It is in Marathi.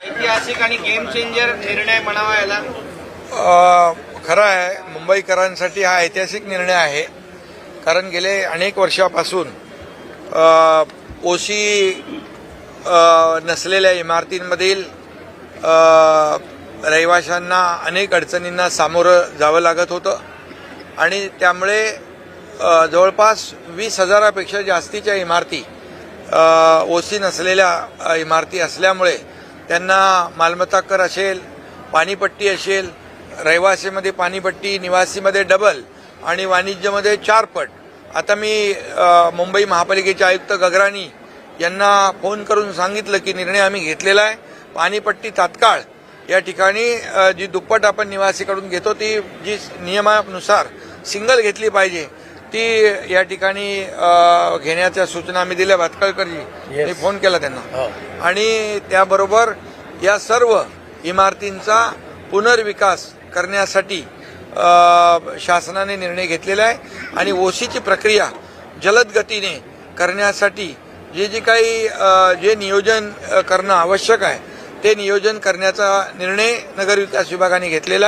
ऐतिहासिक आणि गेम चेंजर निर्णय म्हणावा याला. खरं आहे, मुंबईकरांसाठी हा ऐतिहासिक निर्णय आहे. कारण गेले अनेक वर्षापासून ओसी नसलेल्या इमारतींमधील रहिवाशांना अनेक अडचणींना सामोरं जावं लागत होतं आणि त्यामुळे जवळपास 20,000पेक्षा जास्तीच्या इमारती ओसी नसलेल्या इमारती असल्यामुळे त्यांना मालमत्ता कर असेल, पाणीपट्टी असेल, रहिवासीमध्ये पाणीपट्टी, निवासीमध्ये डबल आणि वाणिज्यमध्ये 4 पट. आता मी मुंबई महापालिकेचे आयुक्त गगराणी यांना फोन करून सांगितलं की निर्णय आम्ही घेतलेला आहे. पाणीपट्टी तात्काळ या ठिकाणी जी दुप्पट आपण निवासीकडून घेतो ती जी नियमानुसार सिंगल घेतली पाहिजे ती या ठिकाणी घेण्याच्या सूचना आम्ही दिल्या. भातखळकरजी मी फोन केला त्यांना आणि त्याबरोबर या सर्व इमारतींचा पुनर्विकास करण्यासाठी शासनाने निर्णय घेतलेला आहे आणि ओसीची प्रक्रिया जलद गतीने करण्यासाठी जे नियोजन करणं आवश्यक आहे ते नियोजन करण्याचा निर्णय नगरविकास विभागाने घेतलेला आहे.